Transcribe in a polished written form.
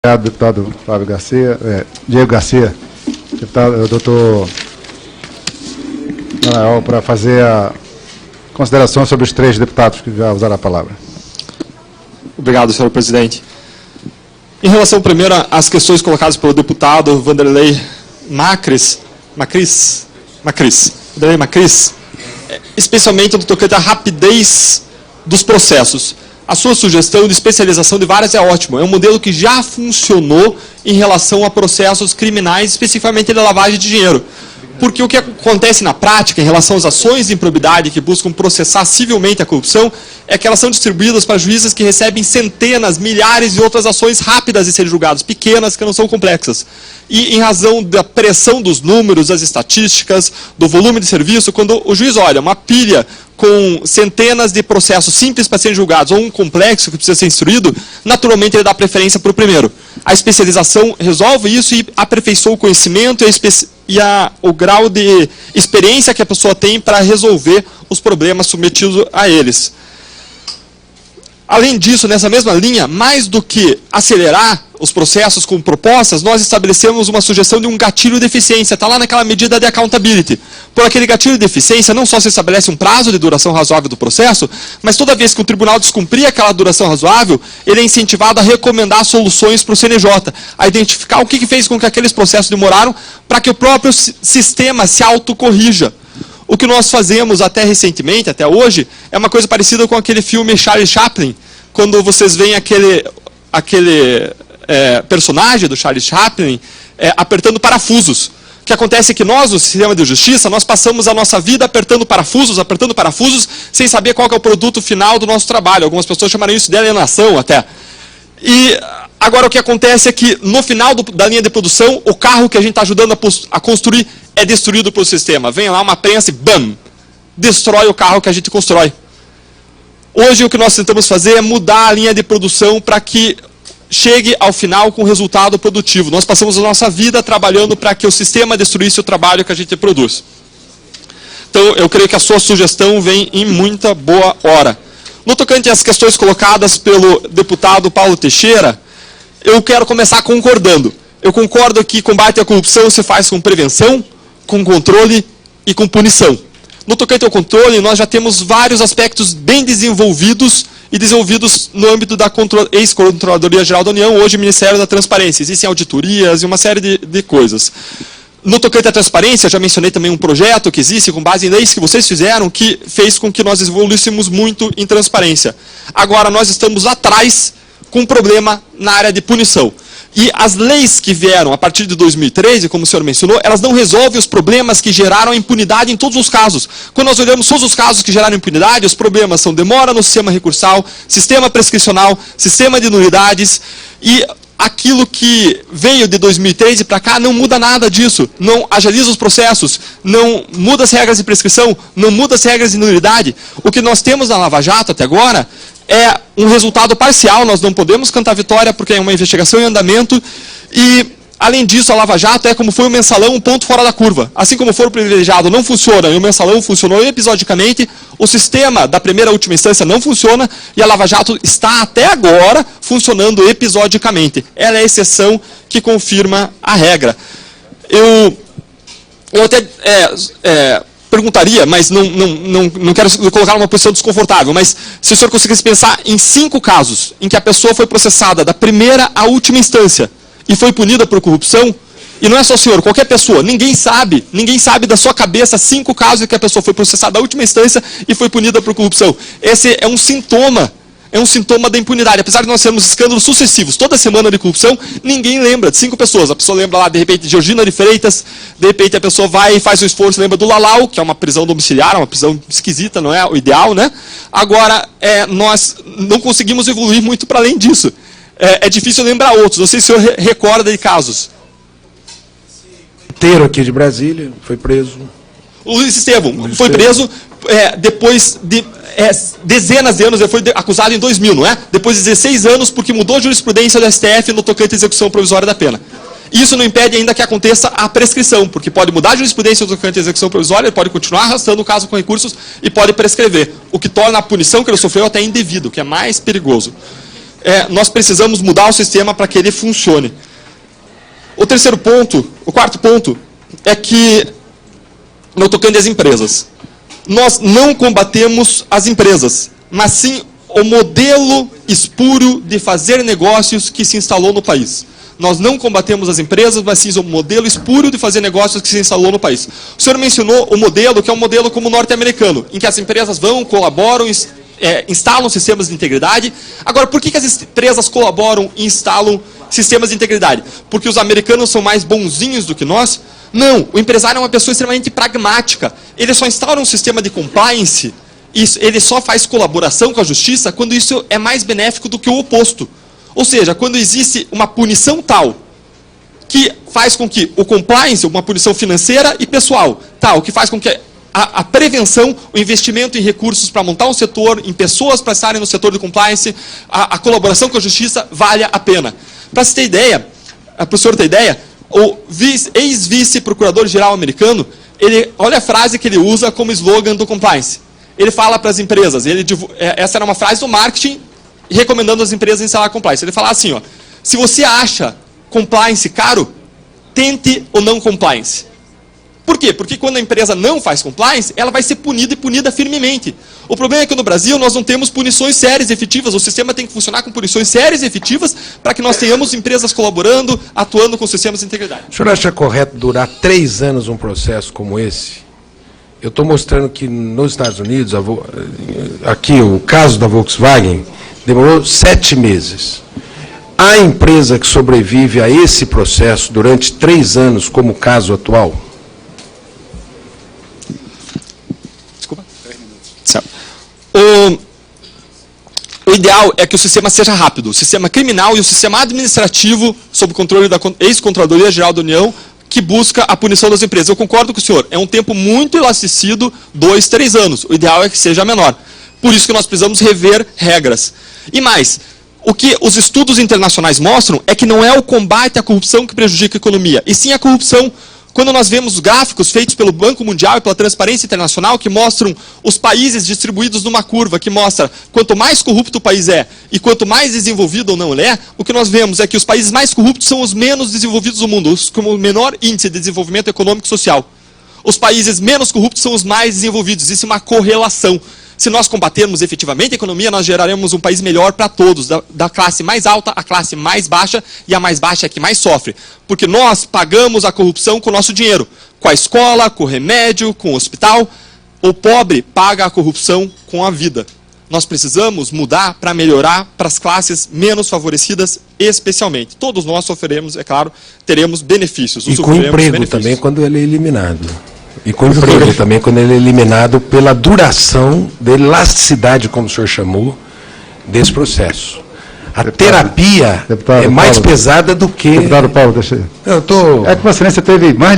Obrigado, deputado Flávio Garcia, Diego Garcia, deputado, doutor Manoel, para fazer a consideração sobre os três deputados que já usaram a palavra. Obrigado, senhor presidente. Em relação, primeiro, às questões colocadas pelo deputado Vanderlei Macris, especialmente no tocante à rapidez dos processos. A sua sugestão de especialização de varas é ótima. É um modelo que já funcionou em relação a processos criminais, especificamente de lavagem de dinheiro. Porque o que acontece na prática, em relação às ações de improbidade que buscam processar civilmente a corrupção, é que elas são distribuídas para juízes que recebem centenas, milhares de outras ações rápidas de serem julgadas, pequenas, que não são complexas. E em razão da pressão dos números, das estatísticas, do volume de serviço, quando o juiz olha uma pilha com centenas de processos simples para serem julgados, ou um complexo que precisa ser instruído, naturalmente ele dá preferência para o primeiro. A especialização resolve isso e aperfeiçoa o conhecimento e o grau de experiência que a pessoa tem para resolver os problemas submetidos a eles. Além disso, nessa mesma linha, mais do que acelerar os processos com propostas, nós estabelecemos uma sugestão de um gatilho de eficiência. Está lá naquela medida de accountability. Por aquele gatilho de eficiência, não só se estabelece um prazo de duração razoável do processo, mas toda vez que o tribunal descumprir aquela duração razoável, ele é incentivado a recomendar soluções para o CNJ, a identificar o que fez com que aqueles processos demoraram, para que o próprio sistema se autocorrija. O que nós fazemos até recentemente, até hoje, é uma coisa parecida com aquele filme Charlie Chaplin, quando vocês veem aquele personagem do Charlie Chaplin apertando parafusos. O que acontece é que nós, no sistema de justiça, nós passamos a nossa vida apertando parafusos, sem saber qual que é o produto final do nosso trabalho. Algumas pessoas chamariam isso de alienação até. E agora o que acontece é que, no final da linha de produção, o carro que a gente está ajudando a construir é destruído pelo sistema. Vem lá uma prensa e, bam, destrói o carro que a gente constrói. Hoje o que nós tentamos fazer é mudar a linha de produção para que chegue ao final com resultado produtivo. Nós passamos a nossa vida trabalhando para que o sistema destruísse o trabalho que a gente produz. Então, eu creio que a sua sugestão vem em muita boa hora. No tocante às questões colocadas pelo deputado Paulo Teixeira, eu quero começar concordando. Eu concordo que combate à corrupção se faz com prevenção, com controle e com punição. No tocante ao controle, nós já temos vários aspectos bem desenvolvidos e desenvolvidos no âmbito da ex-Controladoria Geral da União, hoje Ministério da Transparência. Existem auditorias e uma série de coisas. No tocante à transparência, já mencionei também um projeto que existe com base em leis que vocês fizeram, que fez com que nós evoluíssemos muito em transparência. Agora, nós estamos atrás com um problema na área de punição. E as leis que vieram a partir de 2013, como o senhor mencionou, elas não resolvem os problemas que geraram impunidade em todos os casos. Quando nós olhamos todos os casos que geraram impunidade, os problemas são demora no sistema recursal, sistema prescricional, sistema de nulidades, e aquilo que veio de 2013 para cá não muda nada disso. Não agiliza os processos, não muda as regras de prescrição, não muda as regras de nulidade. O que nós temos na Lava Jato até agora é um resultado parcial, nós não podemos cantar vitória porque é uma investigação em andamento e, além disso, a Lava Jato é como foi o mensalão, um ponto fora da curva. Assim como o foro privilegiado não funciona e o mensalão funcionou episodicamente, o sistema da primeira e última instância não funciona e a Lava Jato está até agora funcionando episodicamente. Ela é a exceção que confirma a regra. Eu até perguntaria, mas não quero colocar numa posição desconfortável, mas se o senhor conseguisse pensar em 5 casos em que a pessoa foi processada da primeira à última instância e foi punida por corrupção, e não é só o senhor, qualquer pessoa, ninguém sabe da sua cabeça 5 casos em que a pessoa foi processada da última instância e foi punida por corrupção. Esse é um sintoma da impunidade. Apesar de nós termos escândalos sucessivos, toda semana de corrupção, ninguém lembra de 5 pessoas. A pessoa lembra lá, de repente, de Georgina de Freitas, de repente a pessoa vai e faz o esforço, lembra do Lalau, que é uma prisão domiciliar, uma prisão esquisita, não é o ideal, né? Agora, nós não conseguimos evoluir muito para além disso. É difícil lembrar outros. Não sei se o senhor recorda de casos. Inteiro aqui de Brasília, foi preso. O Luiz Estevão foi preso depois de dezenas de anos, ele foi acusado em 2000, não é? Depois de 16 anos, porque mudou a jurisprudência do STF no tocante à execução provisória da pena. Isso não impede ainda que aconteça a prescrição, porque pode mudar a jurisprudência do tocante à execução provisória, ele pode continuar arrastando o caso com recursos e pode prescrever, o que torna a punição que ele sofreu até indevida, o que é mais perigoso. nós precisamos mudar o sistema para que ele funcione. O quarto ponto, é que, no tocante às empresas, nós não combatemos as empresas, mas sim o modelo espúrio de fazer negócios que se instalou no país. Nós não combatemos as empresas, mas sim o modelo espúrio de fazer negócios que se instalou no país. O senhor mencionou o modelo, que é um modelo como o norte-americano, em que as empresas vão, colaboram, instalam sistemas de integridade. Agora, por que as empresas colaboram e instalam sistemas de integridade? Porque os americanos são mais bonzinhos do que nós? Não, o empresário é uma pessoa extremamente pragmática. Ele só instala um sistema de compliance, ele só faz colaboração com a justiça quando isso é mais benéfico do que o oposto. Ou seja, quando existe uma punição tal, que faz com que o compliance, uma punição financeira e pessoal, tal, que faz com que a prevenção, o investimento em recursos para montar um setor, em pessoas para estarem no setor de compliance, a colaboração com a justiça valha a pena. Para você ter ideia, para o senhor ter ideia, o ex-vice-procurador-geral americano, olha a frase que ele usa como slogan do compliance. Ele fala para as empresas, essa era uma frase do marketing, recomendando às empresas instalar compliance. Ele fala assim, ó, se você acha compliance caro, tente o não compliance. Por quê? Porque quando a empresa não faz compliance, ela vai ser punida e punida firmemente. O problema é que no Brasil nós não temos punições sérias e efetivas. O sistema tem que funcionar com punições sérias e efetivas para que nós tenhamos empresas colaborando, atuando com sistemas de integridade. O senhor acha correto durar 3 anos um processo como esse? Eu estou mostrando que nos Estados Unidos, aqui o caso da Volkswagen, demorou 7 meses. Há empresa que sobrevive a esse processo durante 3 anos, como o caso atual? Desculpa. Certo. O ideal é que o sistema seja rápido. O sistema criminal e o sistema administrativo, sob controle da ex-Controladoria Geral da União, que busca a punição das empresas. Eu concordo com o senhor. É um tempo muito elasticido, 2, 3 anos. O ideal é que seja menor. Por isso que nós precisamos rever regras. E mais, o que os estudos internacionais mostram é que não é o combate à corrupção que prejudica a economia, e sim a corrupção. Quando nós vemos gráficos feitos pelo Banco Mundial e pela Transparência Internacional, que mostram os países distribuídos numa curva, que mostra quanto mais corrupto o país é e quanto mais desenvolvido ou não ele é, o que nós vemos é que os países mais corruptos são os menos desenvolvidos do mundo, os com o menor índice de desenvolvimento econômico e social. Os países menos corruptos são os mais desenvolvidos. Existe uma correlação. Se nós combatermos efetivamente a economia, nós geraremos um país melhor para todos, da classe mais alta à classe mais baixa, e a mais baixa é a que mais sofre. Porque nós pagamos a corrupção com o nosso dinheiro, com a escola, com o remédio, com o hospital. O pobre paga a corrupção com a vida. Nós precisamos mudar para melhorar para as classes menos favorecidas, especialmente. Todos nós sofreremos, é claro, teremos benefícios. E com emprego também quando ele é eliminado. E com emprego também quando ele é eliminado pela duração da elasticidade, como o senhor chamou, desse processo. A terapia é mais pesada do que... Deputado Paulo, deixa eu... Eu tô... É que Vossa Excelência teve mais de